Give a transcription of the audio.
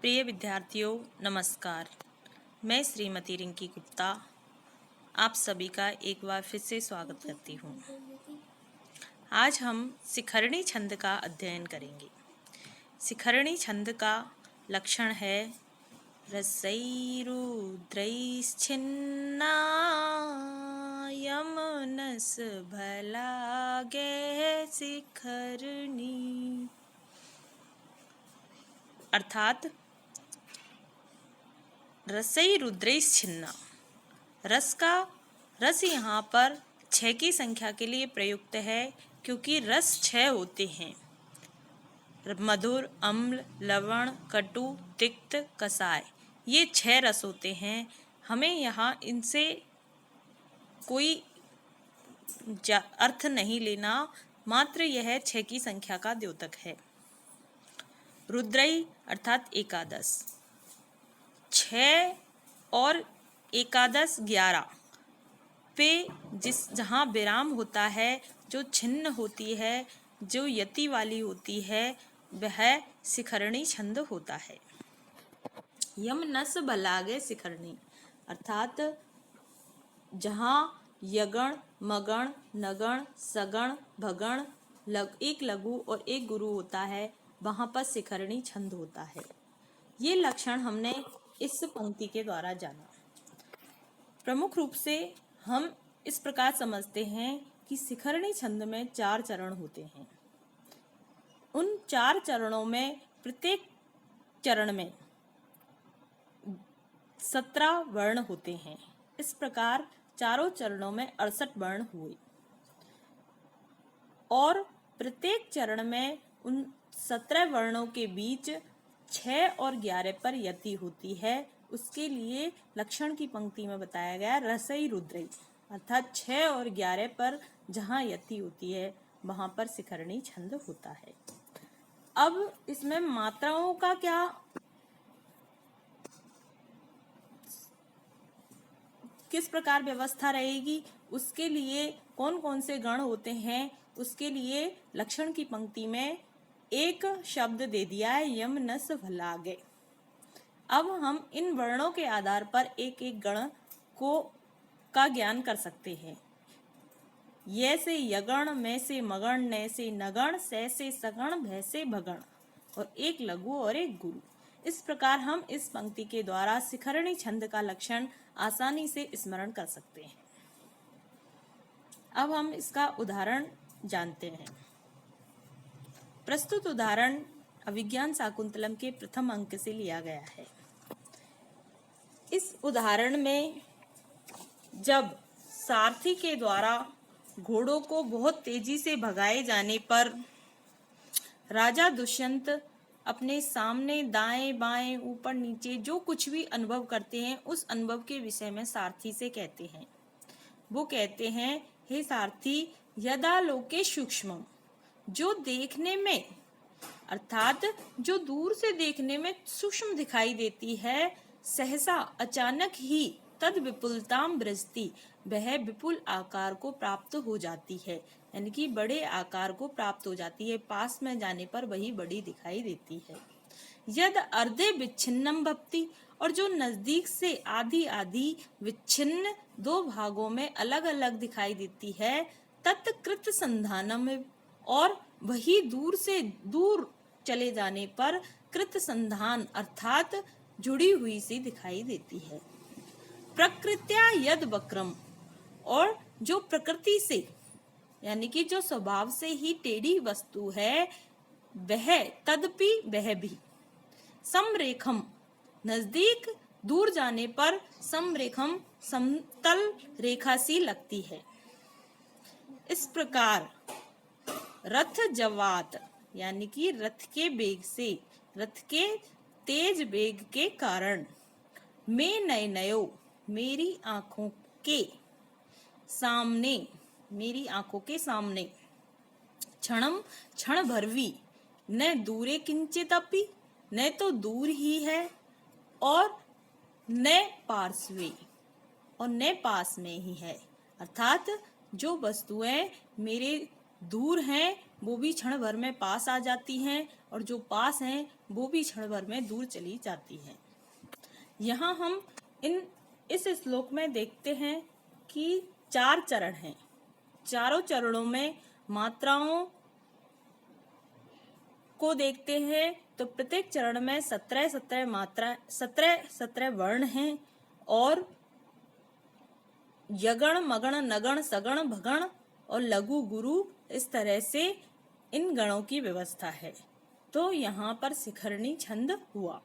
प्रिय विद्यार्थियों नमस्कार। मैं श्रीमती रिंकी गुप्ता आप सभी का एक बार फिर से स्वागत करती हूँ। आज हम शिखरणी छंद का अध्ययन करेंगे। शिखरणी छंद का लक्षण है रसैरुद्रैश्छिन्ना यमनस भलागे शिखरणी। अर्थात रसैरुद्रैश्छिन्ना, रस यहाँ पर 6 की संख्या के लिए प्रयुक्त है क्योंकि रस 6 होते हैं। मधुर, अम्ल, लवण, कटु, तिक्त, कसाय, ये 6 रस होते हैं। हमें यहाँ इनसे कोई अर्थ नहीं लेना, मात्र यह 6 की संख्या का द्योतक है। रुद्रई अर्थात एकादश, 6 और एकादश 11 पे जहाँ विराम होता है, जो छिन्न होती है, जो यति वाली होती है, वह शिखरणी छंद होता है। यमनस भलागे शिखरणी अर्थात जहाँ यगण, मगण, नगण, सगण, भगण, एक लघु और एक गुरु होता है, वहाँ पर शिखरणी छंद होता है। ये लक्षण हमने इस पंक्ति के द्वारा जाना। प्रमुख रूप से हम इस प्रकार समझते हैं कि शिखरणी छंद में 4 चरण होते हैं। उन 4 चरणों में प्रत्येक चरण में 17 वर्ण होते हैं। इस प्रकार चारों चरणों में 68 वर्ण हुए और प्रत्येक चरण में उन 17 वर्णों के बीच 6 और 11 पर यति होती है। उसके लिए लक्षण की पंक्ति में बताया गया रसई रुद्रई अर्थात 6 और 11 पर जहाँ यति होती है वहाँ पर शिखरणी छंद होता है। अब इसमें मात्राओं का क्या किस प्रकार व्यवस्था रहेगी, उसके लिए कौन कौन से गण होते हैं, उसके लिए लक्षण की पंक्ति में एक शब्द दे दिया है यम नस भलागे। अब हम इन वर्णों के आधार पर एक एक गण का ज्ञान कर सकते हैं। ये से यगण, में से मगण, ने से नगण, से सगण, भय से भगण और एक लघु और एक गुरु। इस प्रकार हम इस पंक्ति के द्वारा शिखरणी छंद का लक्षण आसानी से स्मरण कर सकते हैं। अब हम इसका उदाहरण जानते हैं। प्रस्तुत उदाहरण अभिज्ञान शाकुंतलम के प्रथम अंक से लिया गया है। इस उदाहरण में जब सारथी के द्वारा घोड़ों को बहुत तेजी से भगाए जाने पर राजा दुष्यंत अपने सामने दाएं बाएं ऊपर नीचे जो कुछ भी अनुभव करते हैं, उस अनुभव के विषय में सारथी से कहते हैं। वो कहते हैं, हे सारथी, यदा लोके सूक्ष्म, जो देखने में अर्थात जो दूर से देखने में सूक्ष्म दिखाई देती है, सहसा अचानक ही तद विपुलताम बृजति, वह विपुल आकार को प्राप्त हो जाती है, यानी कि बड़े आकार को प्राप्त हो जाती है। पास में जाने पर वही बड़ी दिखाई देती है। यद अर्धे विच्छिन्नम भवति, और जो नजदीक से आधी आधी विच्छिन्न 2 भागों में अलग अलग दिखाई देती है, तत्कृत संधानम, और वही दूर से दूर चले जाने पर कृत संधान अर्थात जुड़ी हुई सी दिखाई देती है। प्रकृत्या यद वक्रम, और जो प्रकृति से यानी कि जो स्वभाव से ही टेढ़ी वस्तु है, वह तदपि वह भी समरेखम, नजदीक दूर जाने पर समरेखम समतल रेखा सी लगती है। इस प्रकार रथ जवात यानी कि रथ के वेग से, रथ के तेज वेग के कारण, मैं नयनयो, मेरी आंखों के सामने, मेरी आंखों के सामने, क्षणम क्षण भरवी, न दूरे किंचित अपि, न तो दूर ही है और न पार्श्वे, और न पास में ही है। अर्थात जो वस्तुएं मेरे दूर हैं वो भी क्षण भर में पास आ जाती हैं, और जो पास हैं वो भी क्षण भर में दूर चली जाती हैं। यहाँ हम इस श्लोक में देखते हैं कि 4 चरण हैं। चारों चरणों में मात्राओं को देखते हैं तो प्रत्येक चरण में 17 मात्रा 17 वर्ण हैं और यगण मगण नगण सगण भगण और लघु गुरु इस तरह से इन गणों की व्यवस्था है। तो यहाँ पर शिखरणी छंद हुआ।